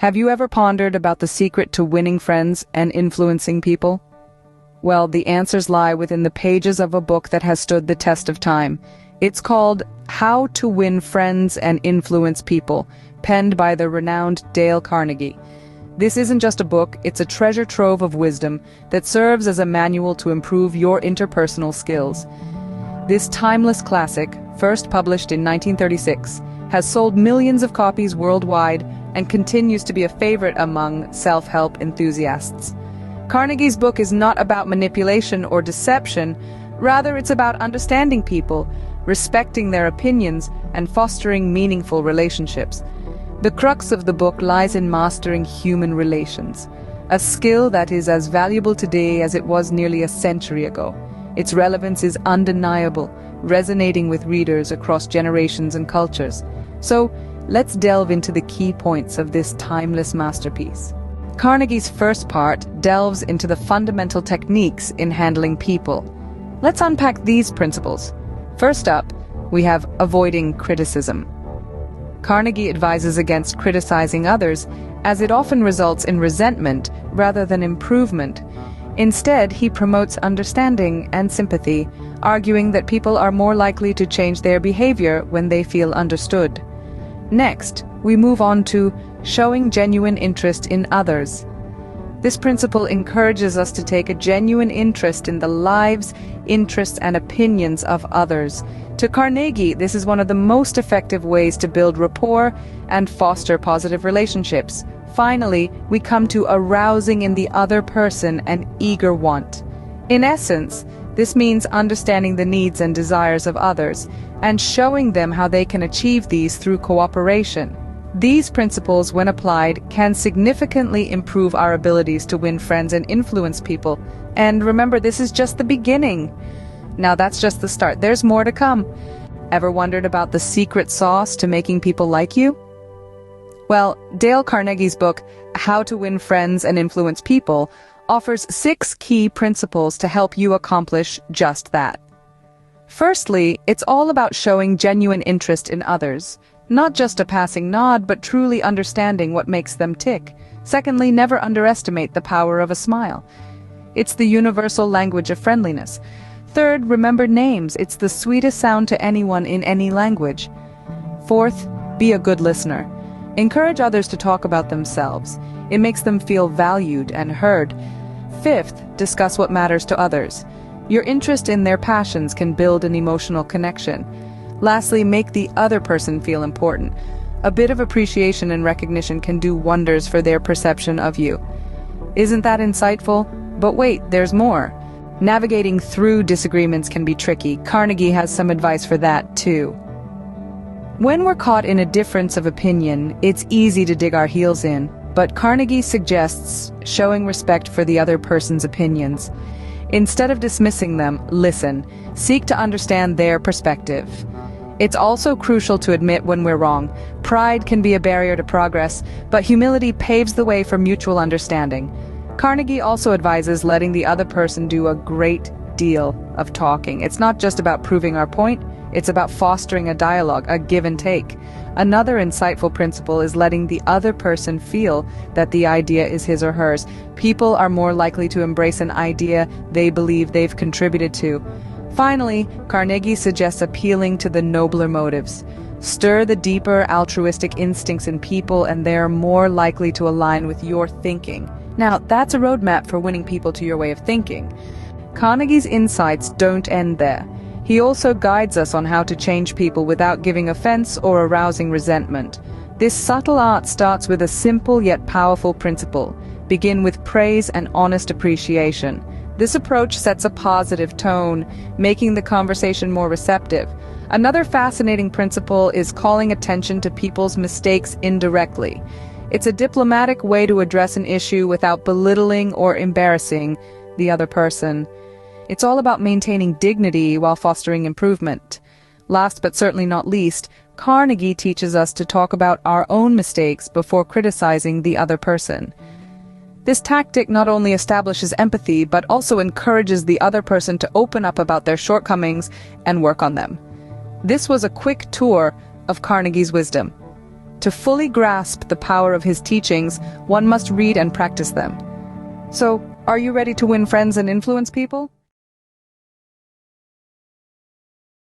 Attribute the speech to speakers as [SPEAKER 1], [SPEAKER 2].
[SPEAKER 1] Have you ever pondered about the secret to winning friends and influencing people? Well, the answers lie within the pages of a book that has stood the test of time. It's called How to Win Friends and Influence People, penned by the renowned Dale Carnegie. This isn't just a book, it's a treasure trove of wisdom that serves as a manual to improve your interpersonal skills. This timeless classic, first published in 1936, has sold millions of copies worldwide and continues to be a favorite among self-help enthusiasts. Carnegie's book is not about manipulation or deception, rather it's about understanding people, respecting their opinions, and fostering meaningful relationships. The crux of the book lies in mastering human relations, a skill that is as valuable today as it was nearly a century ago. Its relevance is undeniable, resonating with readers across generations and cultures. So, let's delve into the key points of this timeless masterpiece. Carnegie's first part delves into the fundamental techniques in handling people. Let's unpack these principles. First up, we have avoiding criticism. Carnegie advises against criticizing others, as it often results in resentment rather than improvement. Instead, he promotes understanding and sympathy, arguing that people are more likely to change their behavior when they feel understood. Next, we move on to showing genuine interest in others. This principle encourages us to take a genuine interest in the lives, interests, and opinions of others. To Carnegie, this is one of the most effective ways to build rapport and foster positive relationships. Finally, we come to arousing in the other person an eager want. In essence, this means understanding the needs and desires of others and showing them how they can achieve these through cooperation. These principles, when applied, can significantly improve our abilities to win friends and influence people. And remember, this is just the beginning. Now that's just the start. There's more to come. Ever wondered about the secret sauce to making people like you? Well, Dale Carnegie's book, How to Win Friends and Influence People, offers 6 key principles to help you accomplish just that. Firstly, it's all about showing genuine interest in others. Not just a passing nod, but truly understanding what makes them tick. Secondly, never underestimate the power of a smile. It's the universal language of friendliness. Third, remember names. It's the sweetest sound to anyone in any language. Fourth, be a good listener. Encourage others to talk about themselves. It makes them feel valued and heard. Fifth, discuss what matters to others. Your interest in their passions can build an emotional connection. Lastly, make the other person feel important. A bit of appreciation and recognition can do wonders for their perception of you. Isn't that insightful? But wait, there's more. Navigating through disagreements can be tricky. Carnegie has some advice for that too. When we're caught in a difference of opinion, it's easy to dig our heels in, but Carnegie suggests showing respect for the other person's opinions. Instead of dismissing them, listen. Seek to understand their perspective. It's also crucial to admit when we're wrong. Pride can be a barrier to progress, but humility paves the way for mutual understanding. Carnegie also advises letting the other person do a great deal of talking. It's not just about proving our point, it's about fostering a dialogue, a give and take. Another insightful principle is letting the other person feel that the idea is his or hers. People are more likely to embrace an idea they believe they've contributed to. Finally, Carnegie suggests appealing to the nobler motives. Stir the deeper altruistic instincts in people and they're more likely to align with your thinking. Now, that's a roadmap for winning people to your way of thinking. Carnegie's insights don't end there. He also guides us on how to change people without giving offense or arousing resentment. This subtle art starts with a simple yet powerful principle. Begin with praise and honest appreciation. This approach sets a positive tone, making the conversation more receptive. Another fascinating principle is calling attention to people's mistakes indirectly. It's a diplomatic way to address an issue without belittling or embarrassing the other person. It's all about maintaining dignity while fostering improvement. Last but certainly not least, Carnegie teaches us to talk about our own mistakes before criticizing the other person. This tactic not only establishes empathy, but also encourages the other person to open up about their shortcomings and work on them. This was a quick tour of Carnegie's wisdom. To fully grasp the power of his teachings, one must read and practice them. So, are you ready to win friends and influence people?